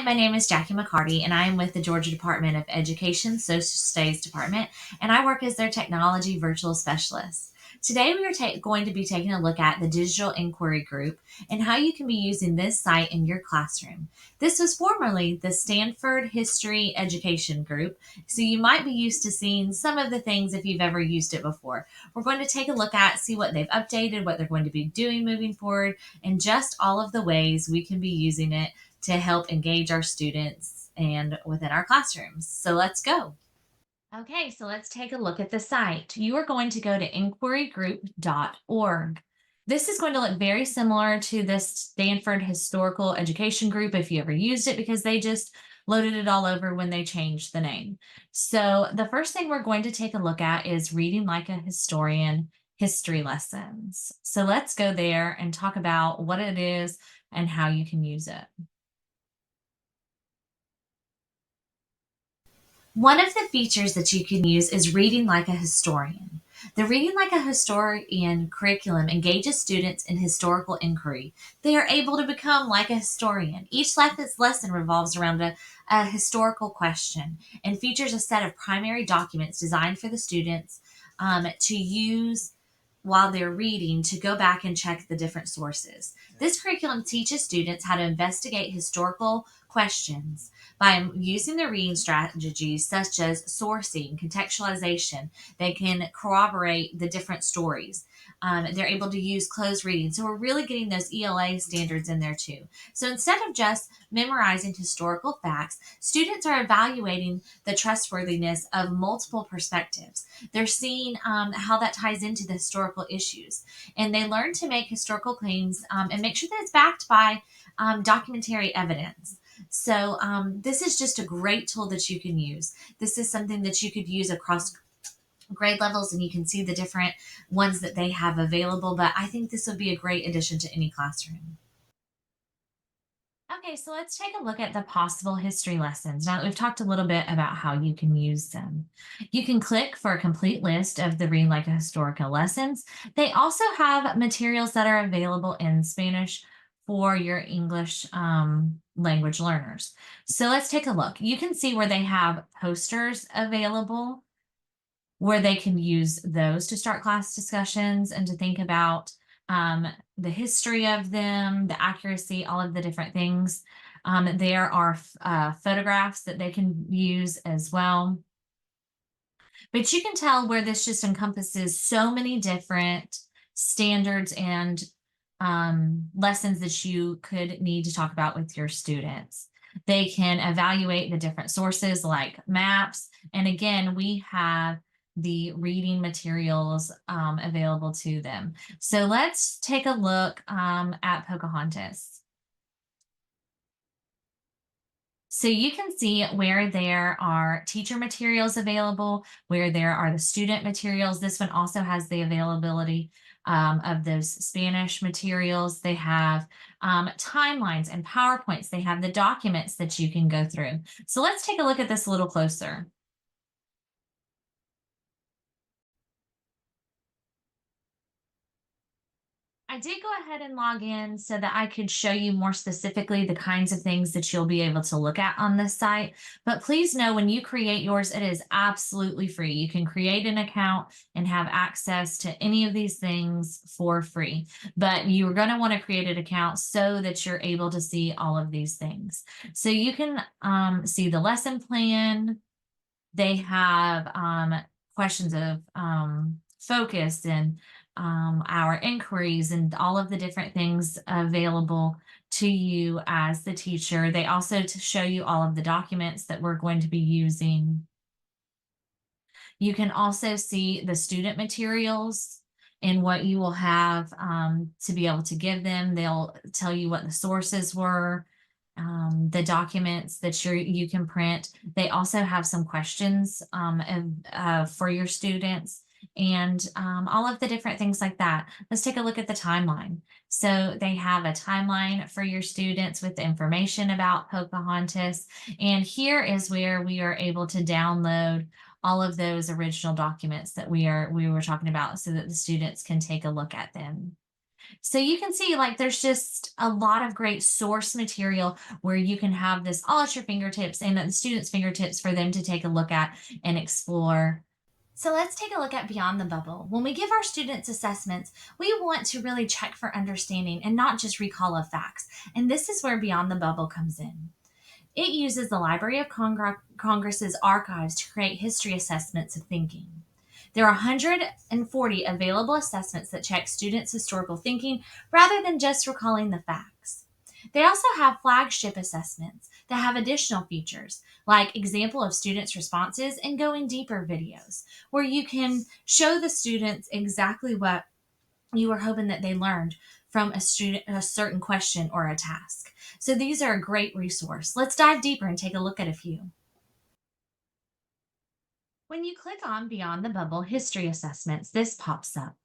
Hi, my name is Jackie McCarty, and I am with the Georgia Department of Education Social Studies Department, and I work as their technology virtual specialist. Today, we are going to be taking a look at the Digital Inquiry Group and how you can be using this site in your classroom. This was formerly the Stanford History Education Group, so you might be used to seeing some of the things if you've ever used it before. We're going to take a look at, see what they've updated, what they're going to be doing moving forward, and just all of the ways we can be using it to help engage our students and within our classrooms. So let's go. Okay, so let's take a look at the site. You are going to go to inquirygroup.org. This is going to look very similar to this Stanford Historical Education Group if you ever used it, because they just loaded it all over when they changed the name. So the first thing we're going to take a look at is Reading Like a Historian history lessons. So let's go there and talk about what it is and how you can use it. One of the features that you can use is Reading Like a Historian. The Reading Like a Historian curriculum engages students in historical inquiry. They are able to become like a historian. Each lesson revolves around a historical question and features a set of primary documents designed for the students to use while they're reading to go back and check the different sources. This curriculum teaches students how to investigate historical questions by using their reading strategies such as sourcing, contextualization. They can corroborate the different stories. They're able to use closed reading. So we're really getting those ELA standards in there too. So instead of just memorizing historical facts, students are evaluating the trustworthiness of multiple perspectives. They're seeing how that ties into the historical issues. And they learn to make historical claims and make sure that it's backed by documentary evidence. So this is just a great tool that you can use. This is something that you could use across grade levels, and you can see the different ones that they have available. But I think this would be a great addition to any classroom. Okay, so let's take a look at the possible history lessons. Now that we've talked a little bit about how you can use them, you can click for a complete list of the Read Like a Historical lessons. They also have materials that are available in Spanish for your English language learners. So let's take a look. You can see where they have posters available, where they can use those to start class discussions and to think about the history of them, the accuracy, all of the different things. There are photographs that they can use as well. But you can tell where this just encompasses so many different standards and lessons that you could need to talk about with your students. They can evaluate the different sources like maps. And again, we have the reading materials available to them. So let's take a look at Pocahontas. So you can see where there are teacher materials available, where there are the student materials. This one also has the availability of those Spanish materials. They have timelines and PowerPoints. They have the documents that you can go through. So let's take a look at this a little closer. I did go ahead and log in so that I could show you more specifically the kinds of things that you'll be able to look at on this site. But please know when you create yours, it is absolutely free. You can create an account and have access to any of these things for free. But you're going to want to create an account so that you're able to see all of these things. So you can see the lesson plan. They have questions of focus and our inquiries and all of the different things available to you as the teacher. They also to show you all of the documents that we're going to be using. You can also see the student materials and what you will have to be able to give them. They'll tell you what the sources were, the documents that you can print. They also have some questions for your students and all of the different things like that. Let's take a look at the timeline. So they have a timeline for your students with information about Pocahontas. And here is where we are able to download all of those original documents that we were talking about so that the students can take a look at them. So you can see like there's just a lot of great source material where you can have this all at your fingertips and at the students' fingertips for them to take a look at and explore. So let's take a look at Beyond the Bubble. When we give our students assessments, we want to really check for understanding and not just recall of facts. And this is where Beyond the Bubble comes in. It uses the Library of Congress's archives to create history assessments of thinking. There are 140 available assessments that check students' historical thinking rather than just recalling the facts. They also have flagship assessments that have additional features, like example of students' responses and going deeper videos, where you can show the students exactly what you were hoping that they learned from a certain question or a task. So these are a great resource. Let's dive deeper and take a look at a few. When you click on Beyond the Bubble History Assessments, this pops up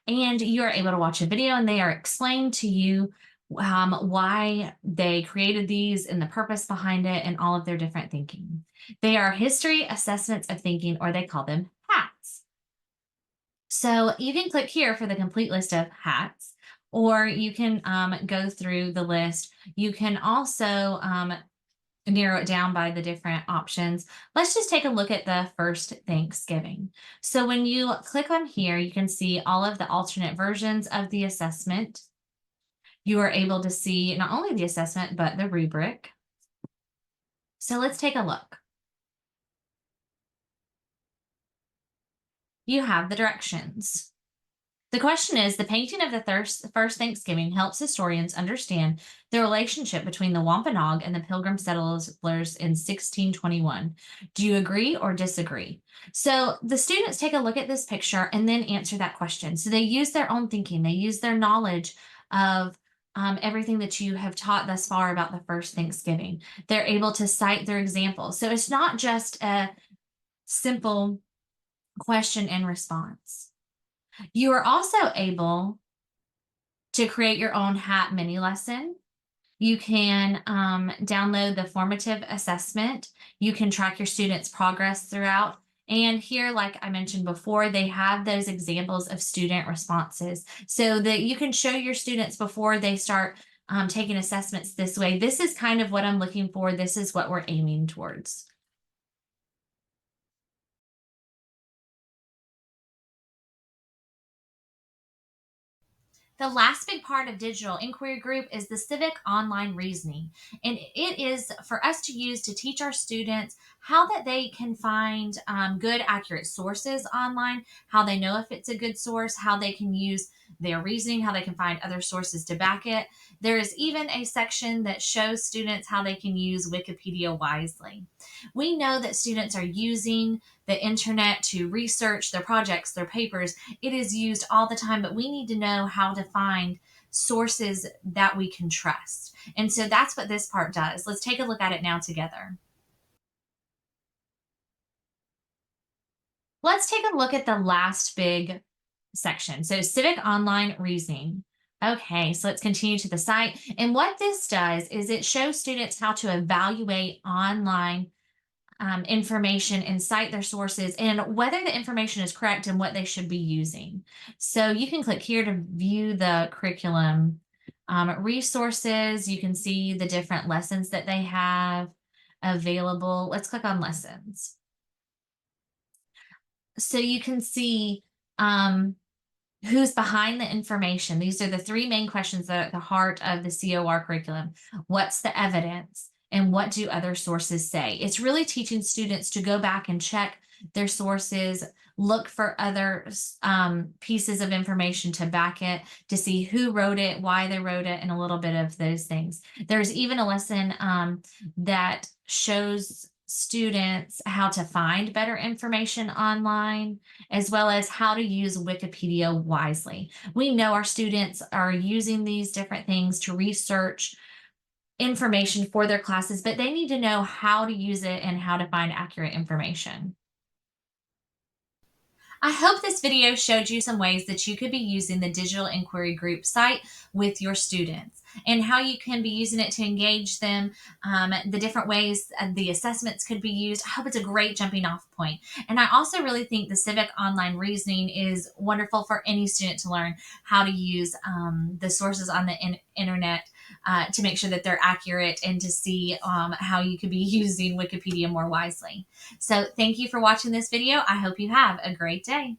and you're able to watch a video and they are explained to you why they created these and the purpose behind it and all of their different thinking. They are history assessments of thinking, or they call them hats. So you can click here for the complete list of hats, or you can go through the list. You can also narrow it down by the different options. Let's just take a look at the first Thanksgiving. So when you click on here, you can see all of the alternate versions of the assessment. You are able to see not only the assessment, but the rubric. So let's take a look. You have the directions. The question is, the painting of the first Thanksgiving helps historians understand the relationship between the Wampanoag and the Pilgrim settlers in 1621. Do you agree or disagree? So the students take a look at this picture and then answer that question. So they use their own thinking, they use their knowledge of everything that you have taught thus far about the first Thanksgiving. They're able to cite their examples. So it's not just a simple question and response. You are also able to create your own hat mini lesson. You can download the formative assessment. You can track your students' progress throughout. And here, like I mentioned before, they have those examples of student responses so that you can show your students before they start taking assessments this way. This is kind of what I'm looking for. This is what we're aiming towards. The last big part of Digital Inquiry Group is the civic online reasoning. And it is for us to use to teach our students how that they can find good, accurate sources online, how they know if it's a good source, how they can use their reasoning, how they can find other sources to back it. There is even a section that shows students how they can use Wikipedia wisely. We know that students are using the internet to research their projects, their papers. It is used all the time, but we need to know how to find sources that we can trust. And so that's what this part does. Let's take a look at it now together. Let's take a look at the last big section. So, civic online reasoning. Okay, so let's continue to the site. And what this does is it shows students how to evaluate online information and cite their sources and whether the information is correct and what they should be using. So you can click here to view the curriculum resources. You can see the different lessons that they have available. Let's click on lessons. So you can see who's behind the information. These are the three main questions that are at the heart of the COR curriculum. What's the evidence? And what do other sources say? It's really teaching students to go back and check their sources, look for other pieces of information to back it, to see who wrote it, why they wrote it, and a little bit of those things. There's even a lesson that shows students how to find better information online, as well as how to use Wikipedia wisely. We know our students are using these different things to research information for their classes, but they need to know how to use it and how to find accurate information. I hope this video showed you some ways that you could be using the Digital Inquiry Group site with your students and how you can be using it to engage them, the different ways the assessments could be used. I hope it's a great jumping off point. And I also really think the civic online reasoning is wonderful for any student to learn how to use the sources on the internet to make sure that they're accurate and to see how you could be using Wikipedia more wisely. So thank you for watching this video. I hope you have a great day.